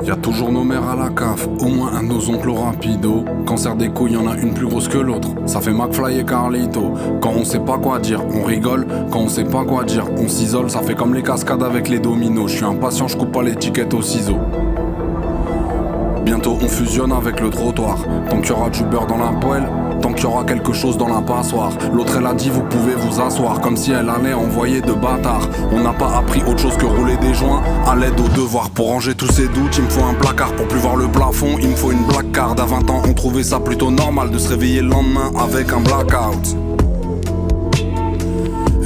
Y'a toujours nos mères à la caf, au moins un de nos oncles au rapido. Cancer des couilles, y'en a une plus grosse que l'autre. Ça fait McFly et Carlito. Quand on sait pas quoi dire, on rigole. Quand on sait pas quoi dire, on s'isole. Ça fait comme les cascades avec les dominos. Je suis impatient, je coupe pas l'étiquette au ciseau. Bientôt on fusionne avec le trottoir. Tant qu'il y aura du beurre dans la poêle, tant qu'il y aura quelque chose dans la passoire. L'autre elle a dit vous pouvez vous asseoir, comme si elle allait envoyer de bâtards. On n'a pas appris autre chose que rouler des joints à l'aide au devoir. Pour ranger tous ces doutes, il me faut un placard. Pour plus voir le plafond, il me faut une black card. À 20 ans on trouvait ça plutôt normal de se réveiller le lendemain avec un blackout.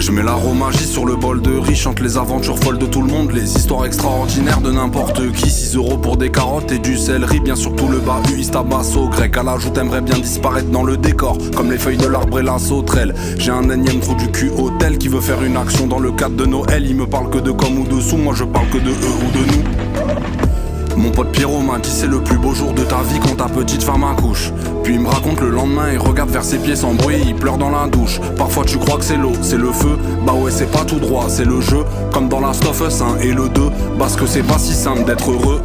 Je mets l'aromagie sur le bol de riz, chante les aventures folles de tout le monde, les histoires extraordinaires de n'importe qui. 6 € pour des carottes et du céleri, bien sûr tout le bahut istabasso grec. À l'ajout t'aimerais bien disparaître dans le décor, comme les feuilles de l'arbre et la sauterelle. J'ai un énième trou du cul hôtel qui veut faire une action dans le cadre de Noël. Il me parle que de comme ou de sous, moi je parle que de eux ou de nous. Mon pote Pierrot m'a dit c'est le plus beau jour de ta vie quand ta petite femme accouche. Puis il me raconte le lendemain, il regarde vers ses pieds sans bruit, il pleure dans la douche. Parfois tu crois que c'est l'eau, c'est le feu, bah ouais c'est pas tout droit, c'est le jeu. Comme dans Last of Us 1 et le 2, parce que c'est pas si simple d'être heureux.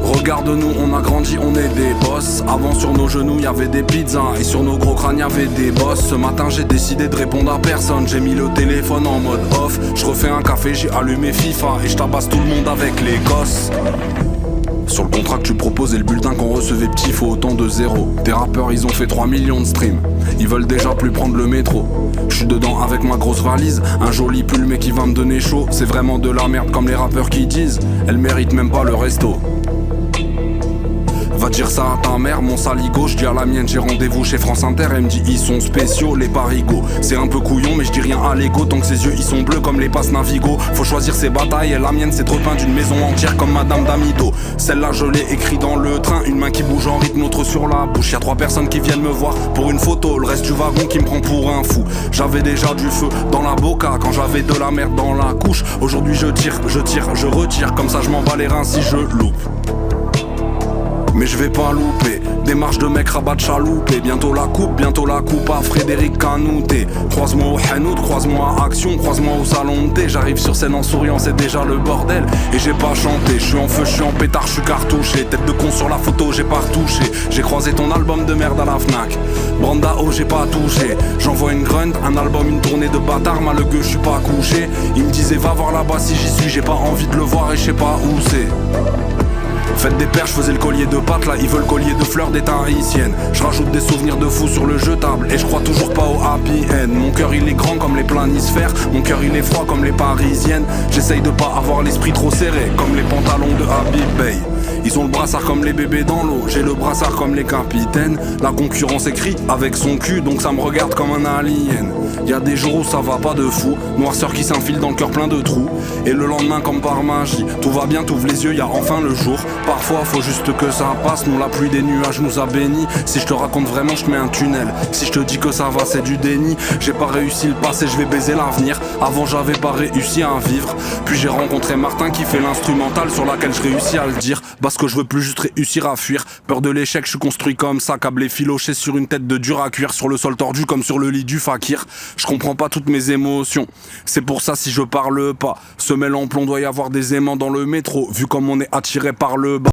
Regarde-nous, on a grandi, on est des boss. Avant sur nos genoux y'avait des pizzas et sur nos gros crânes y'avait des bosses. Ce matin j'ai décidé de répondre à personne, j'ai mis le téléphone en mode off. Je refais un café, j'ai allumé FIFA et je tabasse tout le monde avec les gosses. Sur le contrat que tu proposes et le bulletin qu'on recevait petit, faut autant de zéro. Tes rappeurs ils ont fait 3 millions de streams, ils veulent déjà plus prendre le métro. Je suis dedans avec ma grosse valise, un joli pull mais qui va me donner chaud. C'est vraiment de la merde comme les rappeurs qui disent, elle mérite même pas le resto. Va dire ça à ta mère, mon saligo. Je dis à la mienne, j'ai rendez-vous chez France Inter. Elle me dit, ils sont spéciaux, les parigots. C'est un peu couillon, mais je dis rien à l'ego. Tant que ses yeux, ils sont bleus comme les passes Navigo. Faut choisir ses batailles, et la mienne, c'est trop peint d'une maison entière comme Madame Damido. Celle-là, je l'ai écrit dans le train. Une main qui bouge en rythme, l'autre sur la bouche. Y'a 3 personnes qui viennent me voir pour une photo. Le reste du wagon qui me prend pour un fou. J'avais déjà du feu dans la boca quand j'avais de la merde dans la couche. Aujourd'hui, je tire, je retire. Comme ça, je m'en bats les reins si je loupe. Mais je vais pas louper, démarche de mec rabat de chaloupé. Bientôt la coupe à Frédéric Canouté. Croise-moi au Hanout, croise-moi à Action, croise-moi au salon de thé. J'arrive sur scène en souriant, c'est déjà le bordel. Et j'ai pas chanté, je suis en feu, je suis en pétard, je suis cartouché. Tête de con sur la photo, j'ai pas retouché. J'ai croisé ton album de merde à la Fnac. Branda oh j'ai pas touché. J'envoie une grunt, un album, une tournée de bâtard. Mal le gueux, je suis pas couché. Il me disait va voir là-bas si j'y suis. J'ai pas envie de le voir et je sais pas où c'est. Faites des perches, je faisais le collier de pâtes, là ils veulent le collier de fleurs d'état haïtienne. Je rajoute des souvenirs de fous sur le jetable et je crois toujours pas au happy end. Mon cœur il est grand comme les planisphères, mon cœur il est froid comme les parisiennes. J'essaye de pas avoir l'esprit trop serré comme les pantalons de Habib Bey. Ils ont le brassard comme les bébés dans l'eau, j'ai le brassard comme les capitaines. La concurrence écrit avec son cul, donc ça me regarde comme un alien. Y'a des jours où ça va pas de fou, noirceur qui s'infile dans le cœur plein de trous. Et le lendemain comme par magie, tout va bien, t'ouvres les yeux, y'a enfin le jour. Parfois faut juste que ça passe, nous la pluie des nuages nous a bénis. Si je te raconte vraiment, je te mets un tunnel. Si je te dis que ça va, c'est du déni. J'ai pas réussi le passé, je vais baiser l'avenir. Avant j'avais pas réussi à vivre. Puis j'ai rencontré Martin qui fait l'instrumental sur laquelle je réussis à le dire. Parce que je veux plus juste réussir à fuir. Peur de l'échec, je suis construit comme ça, câblé filoché sur une tête de dur à cuire, sur le sol tordu comme sur le lit du fakir. Je comprends pas toutes mes émotions. C'est pour ça si je parle pas, semelle en plomb doit y avoir des aimants dans le métro. Vu comme on est attiré par le